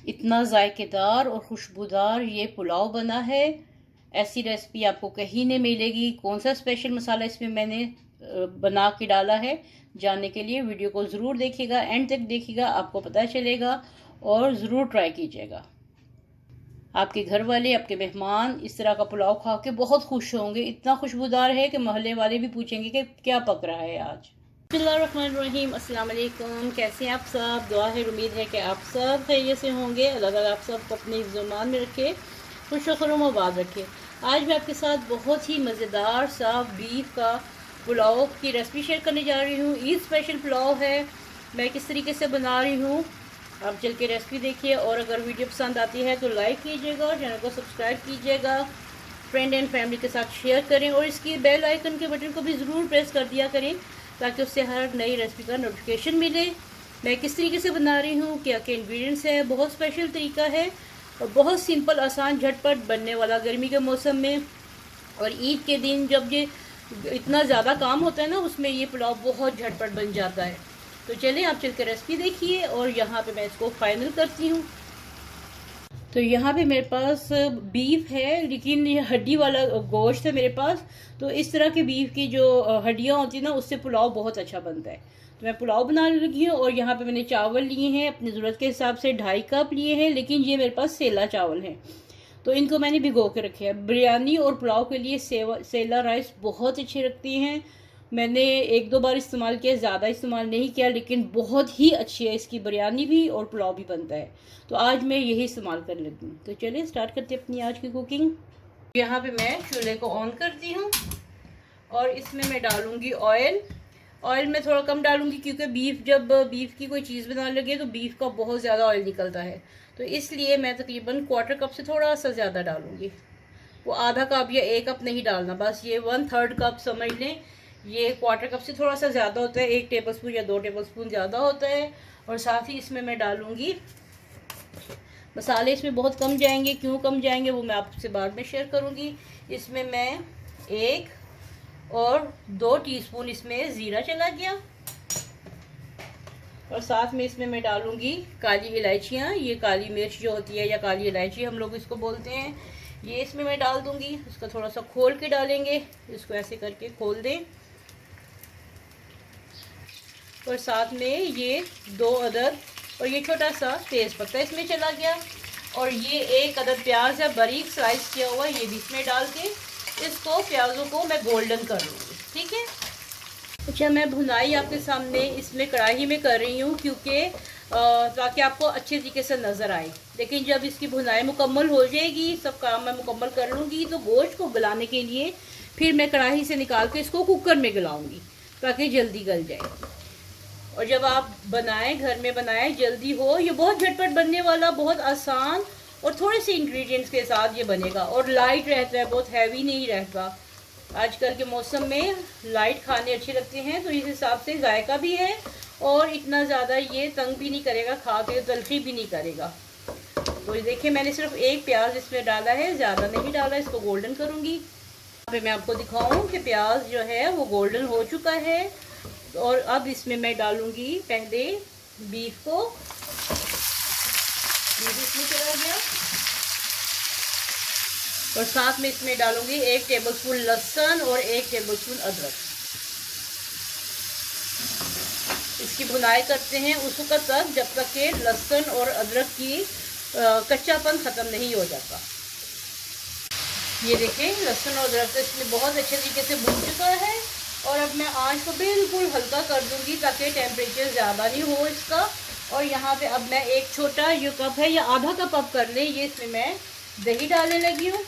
इतना जायकेदार और खुशबूदार ये पुलाव बना है। ऐसी रेसिपी आपको कहीं नहीं मिलेगी। कौन सा स्पेशल मसाला इसमें मैंने बना के डाला है, जानने के लिए वीडियो को ज़रूर देखिएगा, एंड तक देखिएगा, आपको पता चलेगा और ज़रूर ट्राई कीजिएगा। आपके घर वाले, आपके मेहमान इस तरह का पुलाव खा के बहुत खुश होंगे। इतना खुशबूदार है कि मोहल्ले वाले भी पूछेंगे कि क्या पक रहा है आज। बिस्मिल्लाहिर्रहमानिर्रहीम, अस्सलाम वालेकुम। कैसे हैं आप सब? दुआ है, उम्मीद है कि आप सब खैरियत से होंगे। अल्लाह ताला आप सबको अपने हिफ्ज़-ओ-मान में रखे, खुश व आबाद रखे। आज मैं आपके साथ बहुत ही मज़ेदार सा बीफ का पुलाव की रेसिपी शेयर करने जा रही हूँ। ईद स्पेशल पुलाव है। मैं किस तरीके से बना रही हूँ आप चल के रेसिपी देखिए, और अगर वीडियो पसंद आती है तो लाइक कीजिएगा और चैनल को सब्सक्राइब कीजिएगा, फ्रेंड एंड फैमिली के साथ शेयर करें और इसकी बेल आइकन के बटन को भी ज़रूर प्रेस कर दिया करें ताकि उससे हर नई रेसिपी का नोटिफिकेशन मिले। मैं किस तरीके से बना रही हूँ, क्या क्या इंग्रेडिएंट्स है, बहुत स्पेशल तरीका है और बहुत सिंपल, आसान, झटपट बनने वाला गर्मी के मौसम में और ईद के दिन जब ये इतना ज़्यादा काम होता है ना, उसमें ये पुलाव बहुत झटपट बन जाता है। तो चलें आप चल के रेसिपी देखिए और यहाँ पे मैं इसको फाइनल करती हूँ। तो यहाँ पे मेरे पास बीफ है, लेकिन ये हड्डी वाला गोश्त है मेरे पास। तो इस तरह के बीफ की जो हड्डियाँ होती है ना, उससे पुलाव बहुत अच्छा बनता है। तो मैं पुलाव बनाने लगी हूँ और यहाँ पे मैंने चावल लिए हैं अपनी ज़रूरत के हिसाब से, 2.5 कप लिए हैं, लेकिन ये मेरे पास सेला चावल हैं तो इनको मैंने भिगो के रखे हैं। बिरयानी और पुलाव के लिए सेला राइस बहुत अच्छे लगती हैं। मैंने 1-2 बार इस्तेमाल किया, ज़्यादा इस्तेमाल नहीं किया, लेकिन बहुत ही अच्छी है इसकी बिरयानी भी और पुलाव भी बनता है। तो आज मैं यही इस्तेमाल कर लेती हूँ। तो चलिए स्टार्ट करते हैं अपनी आज की कुकिंग। यहाँ पे मैं चूल्हे को ऑन करती हूँ और इसमें मैं डालूँगी ऑयल। ऑयल मैं थोड़ा कम डालूँगी क्योंकि जब बीफ की कोई चीज़ बनाने लगे तो बीफ का बहुत ज़्यादा ऑयल निकलता है, तो इसलिए मैं तकरीबन 1/4 कप से थोड़ा सा ज़्यादा डालूँगी। वो आधा कप या 1 कप नहीं डालना, बस ये 1/3 कप समझ लें। ये 1/4 कप से थोड़ा सा ज़्यादा होता है, 1 टेबलस्पून या 2 टेबलस्पून ज़्यादा होता है। और साथ ही इसमें मैं डालूँगी मसाले। इसमें बहुत कम जाएंगे, क्यों कम जाएंगे वो मैं आपसे बाद में शेयर करूँगी। इसमें मैं 1 और 2 टीस्पून इसमें ज़ीरा चला गया और साथ में इसमें मैं डालूँगी काली इलायचियाँ। ये काली मिर्च जो होती है या काली इलायची हम लोग इसको बोलते हैं, ये इसमें मैं डाल दूँगी। इसका थोड़ा सा खोल के डालेंगे, इसको ऐसे करके खोल दें। और साथ में ये 2 अदद और ये छोटा सा तेज़ पत्ता इसमें चला गया और ये 1 अदद प्याज है बारीक स्लाइस किया हुआ, ये भी इसमें डाल के इसको प्याज़ों को मैं गोल्डन कर लूँगी। ठीक है। अच्छा, मैं भुनाई आपके सामने इसमें कढ़ाई में कर रही हूँ क्योंकि ताकि आपको अच्छे तरीके से नज़र आए। लेकिन जब इसकी भुनाई मुकम्मल हो जाएगी, सब काम मैं मुकम्मल कर लूँगी, तो गोश्त को गलाने के लिए फिर मैं कढ़ाई से निकाल के इसको कुकर में गलाऊँगी ताकि जल्दी गल जाए। और जब आप बनाएं, घर में बनाएं, जल्दी हो, ये बहुत झटपट बनने वाला, बहुत आसान और थोड़े से इंग्रेडिएंट्स के साथ ये बनेगा और लाइट रहता है, बहुत हैवी नहीं रहता। आजकल के मौसम में लाइट खाने अच्छे लगते हैं, तो इस हिसाब से जायका भी है और इतना ज़्यादा ये तंग भी नहीं करेगा, खा के तलखी भी नहीं करेगा। तो ये देखिए, मैंने सिर्फ 1 प्याज इसमें डाला है, ज़्यादा नहीं डाला। इसको गोल्डन करूँगी। यहाँ पे मैं आपको दिखाऊँ कि प्याज जो है वो गोल्डन हो चुका है और अब इसमें मैं डालूँगी पहले बीफ को। बीफ इसमें चला गया और साथ में इसमें डालूंगी 1 टेबलस्पून लहसुन और 1 टेबलस्पून अदरक। इसकी भुनाई करते हैं उस वक्त तक जब तक कि लहसुन और अदरक की कच्चापन ख़त्म नहीं हो जाता। ये देखें, लहसुन और अदरक तो इसमें बहुत अच्छे तरीके से भून चुका है और अब मैं आंच को बिल्कुल हल्का कर दूंगी ताकि टेम्परेचर ज़्यादा नहीं हो इसका। और यहाँ पे अब मैं 1 छोटा ये कप है या आधा कप अब कर लें, ये इसमें मैं दही डालने लगी हूँ।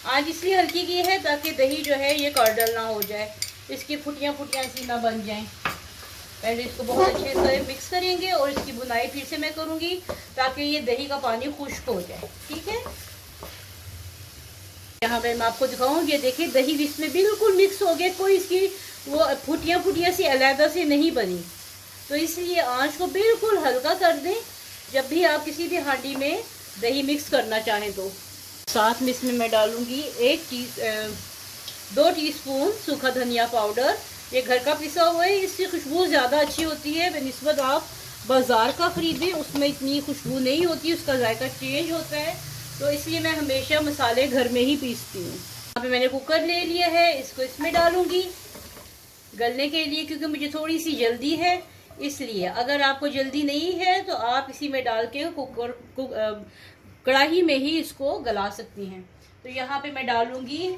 आज इसलिए हल्की की है ताकि दही जो है ये कर्डल ना हो जाए, इसकी फुटियाँ ऐसी ना बन जाएं। पहले इसको बहुत अच्छे से मिक्स करेंगे और इसकी भुनाई फिर से मैं करूँगी ताकि ये दही का पानी खुश्क हो जाए। ठीक है। यहाँ पे मैं आपको दिखाऊँ, ये देखिए दही इसमें बिल्कुल मिक्स हो गया, कोई इसकी वो फुटियाँ सी अलहदा से नहीं बनी। तो इसलिए आंच को बिल्कुल हल्का कर दें जब भी आप किसी भी हांडी में दही मिक्स करना चाहें। तो साथ में इसमें मैं डालूँगी 2 टीस्पून सूखा धनिया पाउडर। ये घर का पिसा हुआ है, इसकी खुशबू ज़्यादा अच्छी होती है बनिस्बत आप बाज़ार का ख़रीदें, उसमें इतनी खुशबू नहीं होती, उसका जायका चेंज होता है। तो इसलिए मैं हमेशा मसाले घर में ही पीसती हूँ। यहाँ पे मैंने कुकर ले लिया है, इसको इसमें डालूँगी गलने के लिए, क्योंकि मुझे थोड़ी सी जल्दी है। इसलिए अगर आपको जल्दी नहीं है तो आप इसी में डाल के कढ़ाई में ही इसको गला सकती हैं। तो यहाँ पे मैं डालूँगी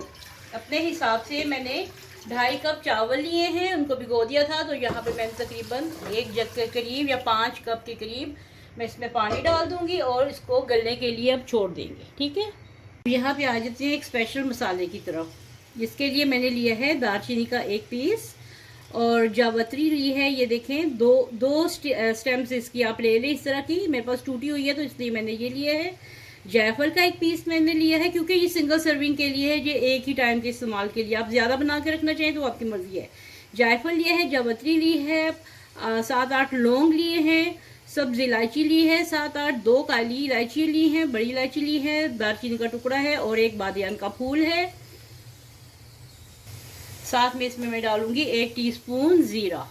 अपने हिसाब से, मैंने 2.5 कप चावल लिए हैं, उनको भिगो दिया था। तो यहाँ पे मैंने तकरीबन 1 जग के करीब या 5 कप के करीब मैं इसमें पानी डाल दूँगी और इसको गलने के लिए अब छोड़ देंगे। ठीक है, यहाँ पे आ जाते हैं एक स्पेशल मसाले की तरफ। इसके लिए मैंने लिया है दालचीनी का 1 पीस और जावित्री ली है, ये देखें दो स्टेम्स इसकी आप ले लें इस तरह की। मेरे पास टूटी हुई है तो इसलिए मैंने ये लिया है। जायफल का 1 पीस मैंने लिया है, क्योंकि ये सिंगल सर्विंग के लिए है, ये एक ही टाइम के इस्तेमाल के लिए। आप ज़्यादा बना के रखना चाहें तो आपकी मर्जी है। जायफल लिया है, जावित्री ली है, 7-8 लौंग लिए हैं, सब्ज़ इलायची ली है 7-8, 2 काली इलायची ली हैं, बड़ी इलायची ली है, दालचीनी का टुकड़ा है और 1 बादियान का फूल है। साथ में इसमें मैं डालूंगी 1 टीस्पून ज़ीरा।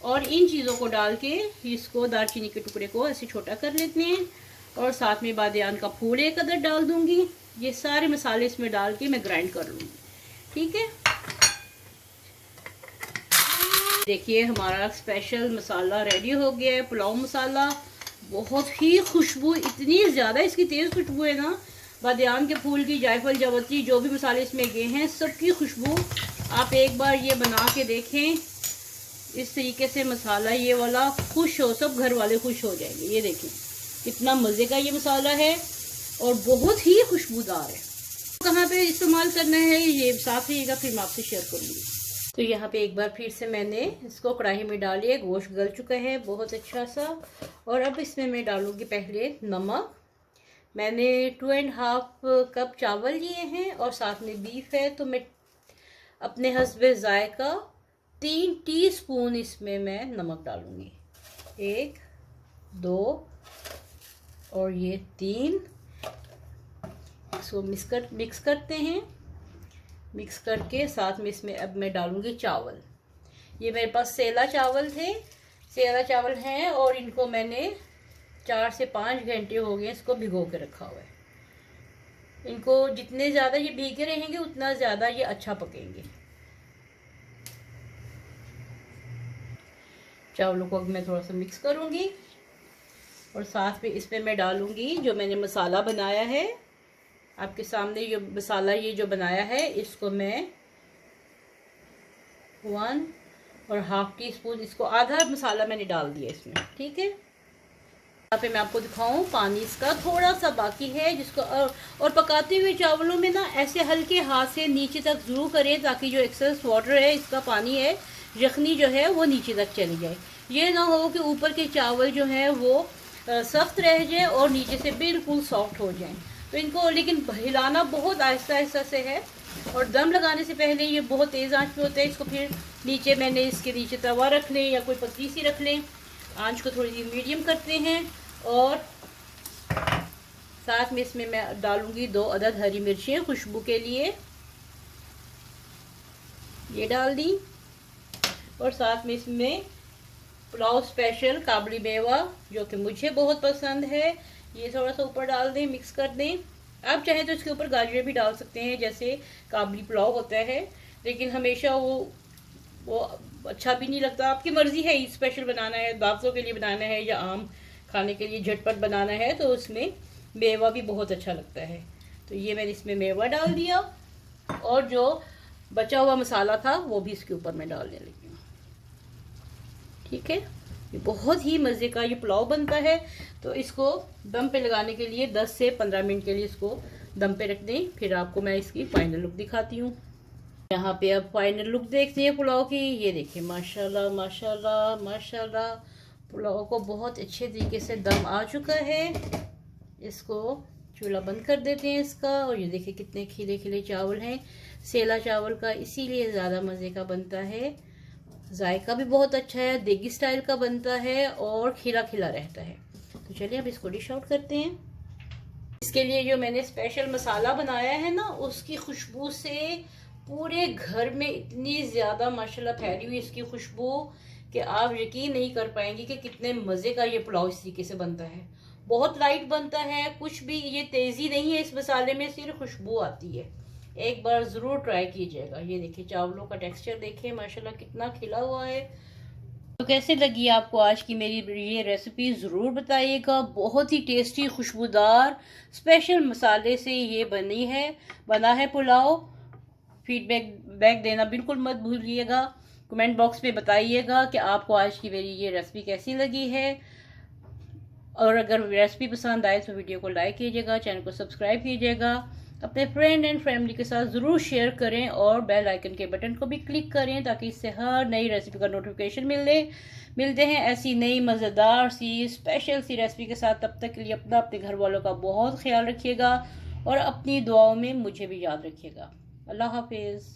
और इन चीज़ों को डाल के इसको दालचीनी के टुकड़े को ऐसे छोटा कर लेते हैं और साथ में बादियान का फूल 1 अदद डाल दूंगी। ये सारे मसाले इसमें डाल के मैं ग्राइंड कर लूँगी। ठीक है, देखिए हमारा स्पेशल मसाला रेडी हो गया है, पुलाव मसाला। बहुत ही खुशबू, इतनी ज़्यादा इसकी तेज़ खुशबू है ना, बादियान के फूल की, जायफल, जावित्री, जो भी मसाले इसमें गए हैं सबकी खुशबू। आप एक बार ये बना के देखें इस तरीके से मसाला, ये वाला, खुश हो, सब घर वाले खुश हो जाएंगे। ये देखें कितना मज़े का ये मसाला है और बहुत ही खुशबूदार है। कहाँ पे इस्तेमाल करना है ये साथ रहिएगा, फिर मैं आपसे शेयर करूँगी। तो यहाँ पे एक बार फिर से मैंने इसको कढ़ाई में डालिए, गोश्त गल चुका है बहुत अच्छा सा। और अब इसमें मैं डालूँगी पहले नमक। मैंने 2.5 कप चावल लिए हैं और साथ में बीफ है, तो मैं अपने हस्बे जायका 3 टीस्पून इसमें मैं नमक डालूँगी। 1, 2 और ये 3। इसको मिक्स करते हैं। मिक्स करके साथ में इसमें अब मैं डालूँगी चावल। ये मेरे पास सेला चावल थे, सेला चावल हैं और इनको मैंने 4 से 5 घंटे हो गए इसको भिगो के रखा हुआ है। इनको जितने ज़्यादा ये भीगे रहेंगे उतना ज़्यादा ये अच्छा पकेंगे। चावलों को मैं थोड़ा सा मिक्स करूँगी और साथ में इसमें मैं डालूँगी जो मैंने मसाला बनाया है। आपके सामने ये मसाला ये जो बनाया है, इसको मैं 1.5 टीस्पून, इसको आधा मसाला मैंने डाल दिया इसमें। ठीक है, यहाँ पे मैं आपको दिखाऊं पानी इसका थोड़ा सा बाकी है, जिसको और पकाते हुए चावलों में ना ऐसे हल्के हाथ से नीचे तक ज़रूर करें, ताकि जो एक्सेस वाटर है इसका पानी है यखनी जो है वो नीचे तक चली जाए। ये ना हो कि ऊपर के चावल जो है वो सख्त रह जाए और नीचे से बिल्कुल सॉफ्ट हो जाए। तो इनको लेकिन हिलाना बहुत आहिस्ता आहिस्ता से है और दम लगाने से पहले ये बहुत तेज़ आंच पे होता है। इसको फिर नीचे मैंने इसके नीचे तवा रख लें या कोई पतली सी रख लें, आंच को थोड़ी सी मीडियम करते हैं। और साथ में इसमें मैं डालूंगी 2 अदद हरी मिर्चें खुशबू के लिए, ये डाल दी। और साथ में इसमें पुलाव स्पेशल काबली मेवा जो कि मुझे बहुत पसंद है, ये थोड़ा सा ऊपर डाल दें, मिक्स कर दें। आप चाहे तो इसके ऊपर गाजर भी डाल सकते हैं जैसे काबली पुलाव होता है, लेकिन हमेशा वो अच्छा भी नहीं लगता। आपकी मर्जी है, ईद स्पेशल बनाना है, दावतों के लिए बनाना है या आम खाने के लिए झटपट बनाना है, तो उसमें मेवा भी बहुत अच्छा लगता है। तो ये मैंने इसमें मेवा डाल दिया और जो बचा हुआ मसाला था वो भी इसके ऊपर मैं डालने लगी हूँ। ठीक है, ये बहुत ही मज़े का ये पुलाव बनता है। तो इसको दम पे लगाने के लिए 10 से 15 मिनट के लिए इसको दम पे रख दें, फिर आपको मैं इसकी फाइनल लुक दिखाती हूँ। यहाँ पे अब फाइनल लुक देखते हैं पुलाव की। ये देखिए माशाल्लाह माशाल्लाह माशाल्लाह, पुलाव को बहुत अच्छे तरीके से दम आ चुका है। इसको चूल्हा बंद कर देते हैं इसका। और ये देखिए कितने खिले खिले चावल हैं, सेला चावल का, इसीलिए ज़्यादा मज़े का बनता है। जायका भी बहुत अच्छा है, देगी स्टाइल का बनता है और खिला खिला रहता है। तो चलिए अब इसको डिश आउट करते हैं। इसके लिए जो मैंने स्पेशल मसाला बनाया है ना, उसकी खुशबू से पूरे घर में इतनी ज़्यादा माशाल्लाह फैली हुई इसकी खुशबू कि आप यकीन नहीं कर पाएंगे कि कितने मज़े का ये पुलाव इस तरीके से बनता है। बहुत लाइट बनता है, कुछ भी ये तेज़ी नहीं है इस मसाले में, सिर्फ खुशबू आती है। एक बार ज़रूर ट्राई कीजिएगा। ये देखिए चावलों का टेक्सचर देखिए माशाल्लाह कितना खिला हुआ है। तो कैसे लगी आपको आज की मेरी ये रेसिपी ज़रूर बताइएगा। बहुत ही टेस्टी खुशबूदार स्पेशल मसाले से ये बना है पुलाव। फीडबैक देना बिल्कुल मत भूलिएगा। कमेंट बॉक्स में बताइएगा कि आपको आज की मेरी ये रेसिपी कैसी लगी है। और अगर रेसिपी पसंद आए तो वीडियो को लाइक कीजिएगा, चैनल को सब्सक्राइब कीजिएगा, अपने फ्रेंड एंड फैमिली के साथ ज़रूर शेयर करें और बेल आइकन के बटन को भी क्लिक करें ताकि इससे हर नई रेसिपी का नोटिफिकेशन मिलते हैं ऐसी नई मज़ेदार सी स्पेशल सी रेसिपी के साथ। तब तक के लिए अपने घर वालों का बहुत ख्याल रखिएगा और अपनी दुआओं में मुझे भी याद रखिएगा। अल्लाह हाफिज़।